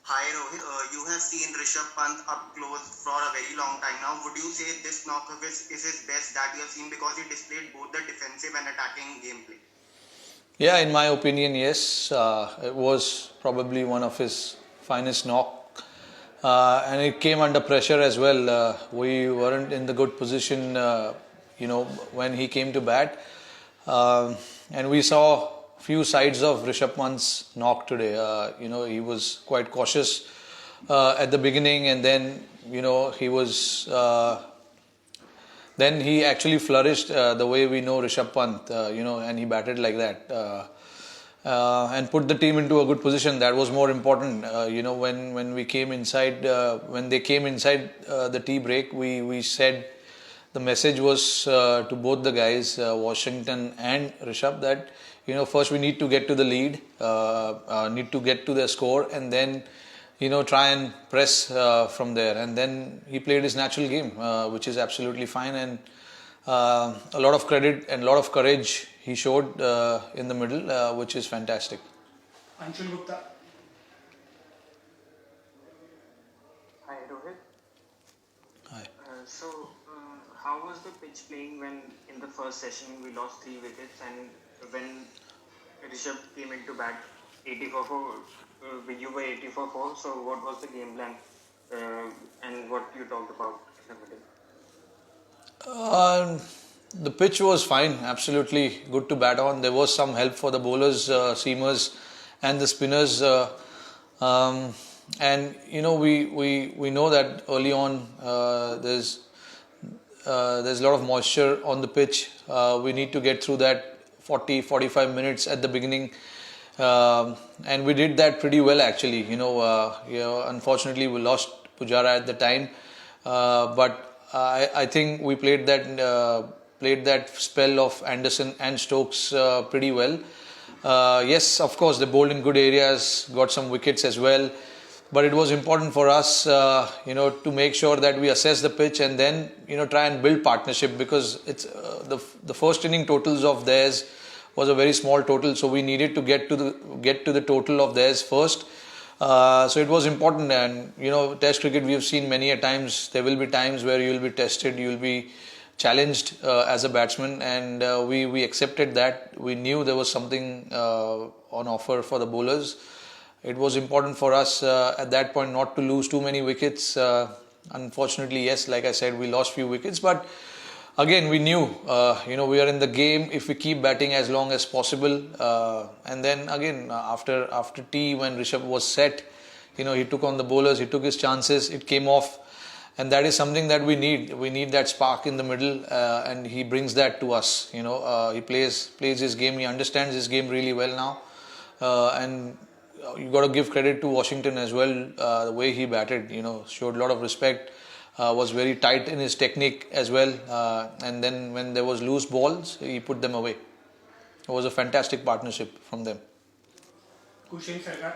Hi Rohit, you have seen Rishabh Pant up close for a very long time now. Would you say this knock of his is his best that you have seen because he displayed both the defensive and attacking gameplay? Yeah, in my opinion, yes. It was probably one of his finest knock. And it came under pressure as well. We weren't in the good position, when he came to bat. And we saw few sides of Rishabh Pant's knock today. He was quite cautious at the beginning, and then, he was then he actually flourished the way we know Rishabh Pant, and he batted like that. And put the team into a good position. That was more important. When we came inside, when they came inside the tea break, we said the message was to both the guys, Washington and Rishabh, that first we need to get to the lead, need to get to the score, and then try and press from there. And then he played his natural game, which is absolutely fine. And a lot of credit and a lot of courage he showed in the middle, which is fantastic. Anshul Gupta. Hi Rohit. Hi. How was the pitch playing when in the first session we lost 3 wickets and when Rishabh came into bat 84 for you were 84 4. So what was the game plan and what you talked about in the middle? The pitch was fine, absolutely good to bat on. There was some help for the bowlers, seamers, and the spinners. And we know that early on there's a lot of moisture on the pitch. We need to get through that 40-45 minutes at the beginning. And we did that pretty well actually. Unfortunately we lost Pujara at the time, but I think we played that spell of Anderson and Stokes pretty well. Yes, of course they bowled in good areas, got some wickets as well. But it was important for us, to make sure that we assess the pitch and then, try and build partnership, because it's the first inning totals of theirs was a very small total, so we needed to get to the total of theirs first. So it was important, and Test cricket we have seen many a times. There will be times where you will be tested, you will be challenged as a batsman, and we accepted that. We knew there was something on offer for the bowlers. It was important for us at that point not to lose too many wickets. Unfortunately, yes, like I said, we lost few wickets, but again we knew, we are in the game if we keep batting as long as possible. And then again, after tea, when Rishabh was set, he took on the bowlers, he took his chances, it came off. And that is something that we need. We need that spark in the middle, and he brings that to us. He plays his game. He understands his game really well now, and you got to give credit to Washington as well. The way he batted, showed a lot of respect. Was very tight in his technique as well. And then when there was loose balls, he put them away. It was a fantastic partnership from them. Kushen Sarkar.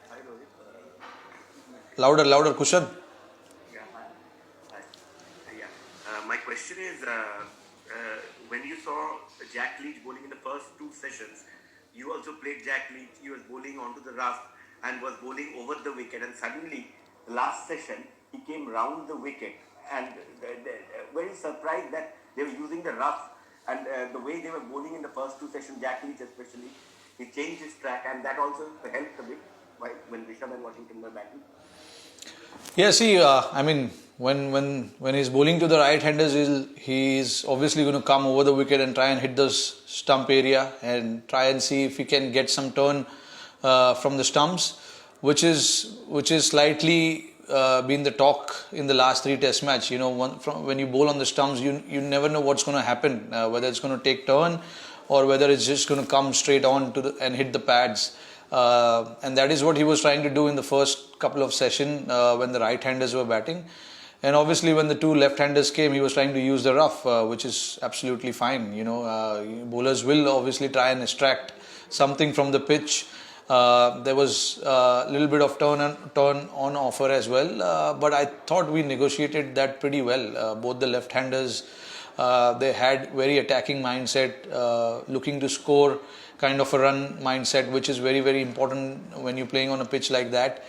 Hi Rohit. Louder, Kushan. Yeah, hi. Yeah. My question is, when you saw Jack Leach bowling in the first two sessions, you also played Jack Leach. He was bowling onto the rough and was bowling over the wicket, and suddenly, the last session, he came round the wicket, and very surprised that they were using the rough, and the way they were bowling in the first two sessions, Jack Leach especially, he changed his track, and that also helped a bit when Rishabh and Washington were batting. Yeah, see, I mean, when he's bowling to the right-handers, he's obviously going to come over the wicket and try and hit the stump area and try and see if he can get some turn from the stumps, which is slightly been the talk in the last three Test match. When you bowl on the stumps, you never know what's going to happen, whether it's going to take turn or whether it's just going to come straight on and hit the pads. And that is what he was trying to do in the first couple of sessions when the right-handers were batting. And obviously when the two left-handers came, he was trying to use the rough, which is absolutely fine. Bowlers will obviously try and extract something from the pitch. There was a little bit of turn on offer as well, but I thought we negotiated that pretty well. Both the left-handers, they had very attacking mindset, looking to score kind of a run mindset, which is very, very important when you're playing on a pitch like that.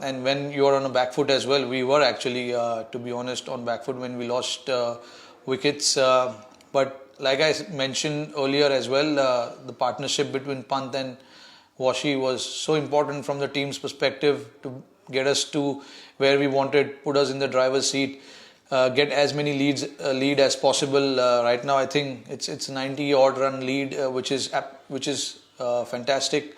And when you're on a back foot as well, we were actually, to be honest, on back foot when we lost wickets. But like I mentioned earlier as well, the partnership between Pant and Washi was so important from the team's perspective to get us to where we wanted, put us in the driver's seat, get as many lead as possible. Right now, I think it's 90 odd run lead, which is fantastic.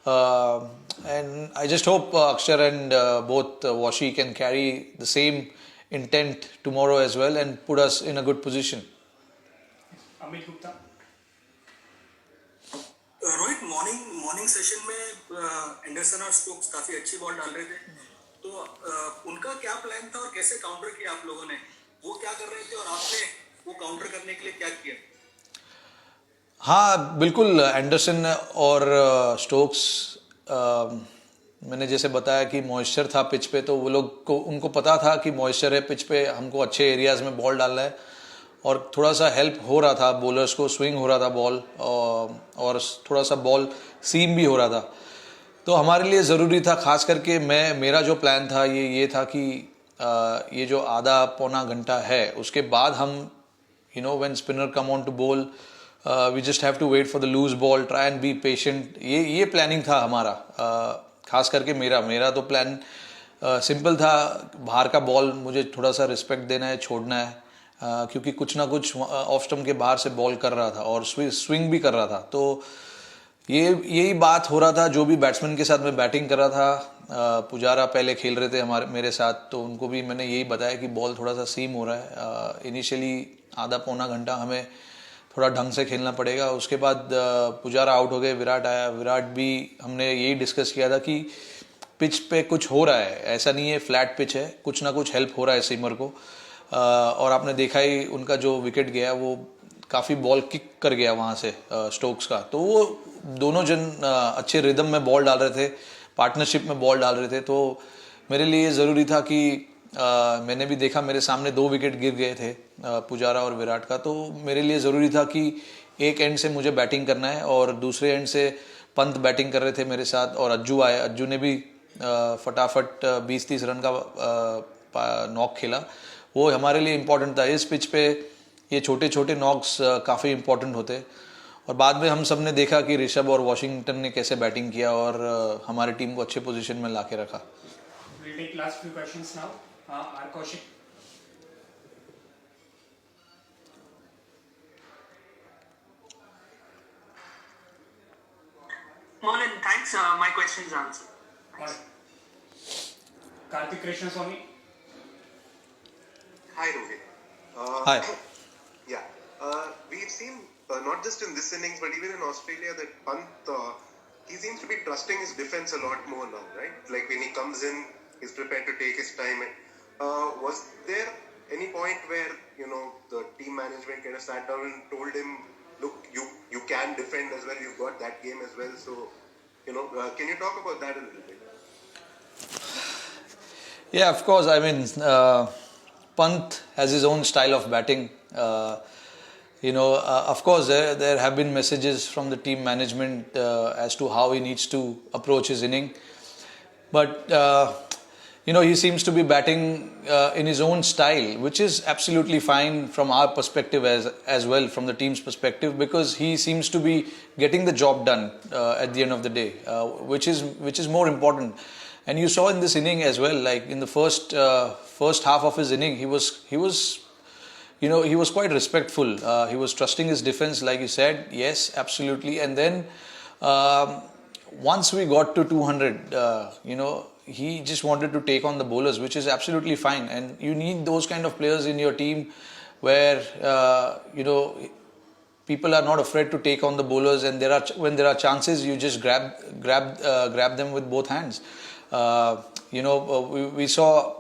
And I just hope Akshar and both Washi can carry the same intent tomorrow as well and put us in a good position. Amit Gupta. Rohit morning session में Anderson और Stokes काफी अच्छी ball डाल रहे थे, तो उनका क्या प्लान था और कैसे काउंटर किया आप लोगों ने? वो क्या कर रहे थे और आपने वो काउंटर करने के लिए क्या किया? हाँ बिल्कुल, एंडरसन और स्टोक्स, मैंने जैसे बताया कि मॉइस्चर था पिच पे, तो वो लोग को उनको पता था कि मॉइस्चर है पिच पे, हमको अच्छे एरियाज में बॉल डालना है, और थोड़ा सा हेल्प हो रहा था बॉलर्स को, स्विंग हो रहा था बॉल, और थोड़ा सा बॉल सीम भी हो रहा था. तो हमारे लिए ज़रूरी था, खास करके मेरा जो प्लान था ये था कि ये जो आधा पौना घंटा है उसके बाद हम when spinner come on to ball, we just have to wait for the loose ball, try and be patient. ये प्लानिंग था हमारा. खास करके मेरा तो प्लान सिंपल था. बाहर का बॉल मुझे थोड़ा सा रिस्पेक्ट देना है, छोड़ना है, क्योंकि कुछ ना कुछ ऑफ स्टंप के बाहर से बॉल कर रहा था और स्विंग भी कर रहा था. तो यही बात हो रहा था. जो भी बैट्समैन के साथ मैं बैटिंग कर रहा था, पुजारा पहले खेल रहे थे मेरे साथ, तो उनको भी मैंने यही बताया कि बॉल थोड़ा सा सीम हो रहा है. इनिशियली आधा पौना घंटा हमें थोड़ा ढंग से खेलना पड़ेगा. उसके बाद पुजारा आउट हो गए, विराट आया. विराट भी हमने यही डिस्कस किया था कि पिच पे कुछ हो रहा है, ऐसा नहीं है फ्लैट पिच है, कुछ ना कुछ हेल्प हो रहा है सीमर को. और आपने देखा ही उनका जो विकेट गया वो काफ़ी बॉल किक कर गया वहाँ से स्टोक्स का. तो वो दोनों जन अच्छे रिदम में बॉल डाल रहे थे, पार्टनरशिप में बॉल डाल रहे थे. तो मेरे लिए ज़रूरी था कि मैंने भी देखा मेरे सामने 2 विकेट गिर गए थे, पुजारा और विराट का. तो मेरे लिए ज़रूरी था कि एक एंड से मुझे बैटिंग करना है और दूसरे एंड से पंत बैटिंग कर रहे थे मेरे साथ, और अज्जू आए. अज्जू ने भी फटाफट 20-30 रन का नॉक खेला. वो हमारे लिए इम्पोर्टेंट था. इस पिच पे ये छोटे छोटे नॉक्स काफ़ी इम्पोर्टेंट होते. और बाद में हम सब ने देखा कि ऋषभ और वॉशिंगटन ने कैसे बैटिंग किया और हमारी टीम को अच्छे पोजीशन में ला के रखा. We'll take last few questions now. R. Kaushik. Morning, thanks. My question is answered. Alright. Karthik Krishnaswamy. Hi, Rohit. Hi. Yeah. We've seen, not just in this innings, but even in Australia, that Pant, he seems to be trusting his defense a lot more now, right? Like when he comes in, he's prepared to take his time. Was there any point where, the team management kind of sat down and told him, look, you can defend as well, you've got that game as well, so, can you talk about that a little bit? Yeah, of course. I mean, Pant has his own style of batting. Of course, there have been messages from the team management as to how he needs to approach his inning. But, he seems to be batting in his own style, which is absolutely fine from our perspective as well, from the team's perspective, because he seems to be getting the job done at the end of the day, which is more important. And you saw in this inning as well, like in the first half of his inning, he was quite respectful. He was trusting his defense, like you said. Yes, absolutely. And then once we got to 200, he just wanted to take on the bowlers, which is absolutely fine. And you need those kind of players in your team where people are not afraid to take on the bowlers, and when there are chances, you just grab them with both hands. We saw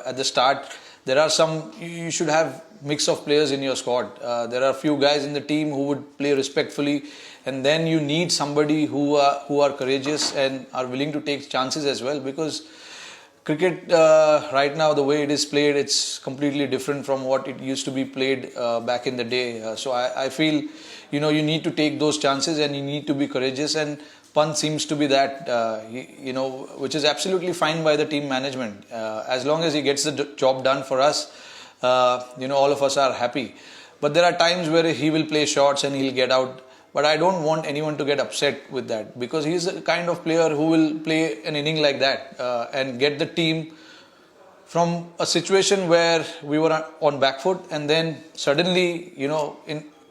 at the start, there are some, you should have mix of players in your squad. There are a few guys in the team who would play respectfully, and then you need somebody who are courageous and are willing to take chances as well, because cricket right now, the way it is played, it's completely different from what it used to be played back in the day. So I feel you need to take those chances and you need to be courageous, and Pant seems to be that, which is absolutely fine by the team management. As long as he gets the job done for us, all of us are happy. But there are times where he will play shots and he'll get out. But I don't want anyone to get upset with that, because he's the kind of player who will play an inning like that and get the team from a situation where we were on back foot, and then suddenly,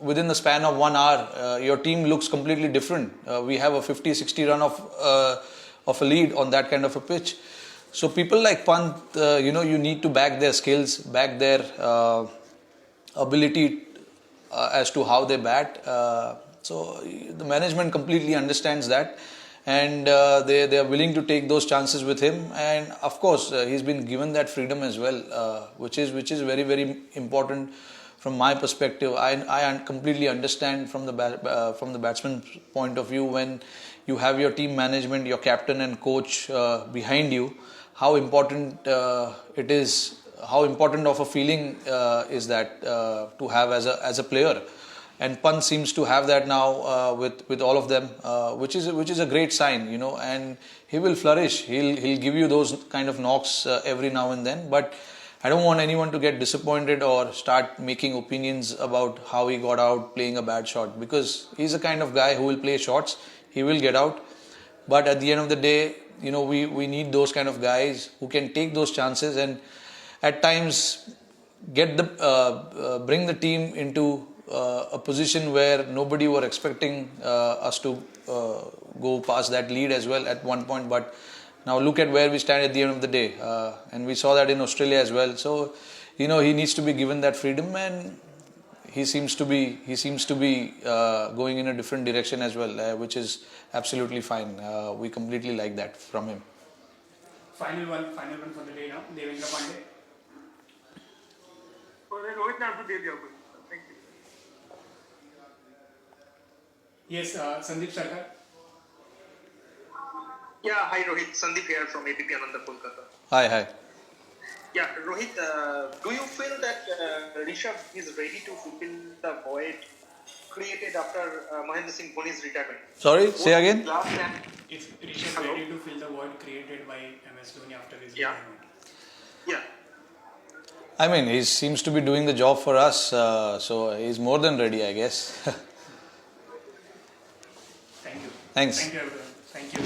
within the span of 1 hour, your team looks completely different. We have a 50-60 run of a lead on that kind of a pitch. So people like Pant, you need to back their skills, back their ability as to how they bat. So the management completely understands that, and they are willing to take those chances with him. And of course, he's been given that freedom as well, which is very, very important from my perspective. I completely understand from the batsman's point of view, when you have your team management, your captain and coach behind you, how important it is, how important of a feeling is that to have as a player. And Pant seems to have that now with all of them, which is a great sign, and he will flourish. He'll give you those kind of knocks every now and then, but I don't want anyone to get disappointed or start making opinions about how he got out playing a bad shot, because he's the kind of guy who will play shots, he will get out. But at the end of the day, we need those kind of guys who can take those chances and at times bring the team into a position where nobody were expecting us to go past that lead as well at one point. But now look at where we stand at the end of the day, and we saw that in Australia as well. So he needs to be given that freedom, and he seems to be going in a different direction as well, which is absolutely fine. We completely like that from him. Final one for the day now. Devendra Pandey. Rohit ने answer दे दिया आपको. Thank you. Yes, Sandeep Sarkar. Yeah, hi Rohit, Sandeep here from APP Ananda, Kolkata. Hi. Yeah, Rohit, do you feel that Rishabh is ready to fulfill the void created after Mahendra Singh Dhoni's retirement? Sorry, say again. Is Rishabh ready to fill the void created by MS Dhoni after his retirement? Yeah. I mean, he seems to be doing the job for us, so he's more than ready, I guess. Thank you. Thanks. Thank you, everyone.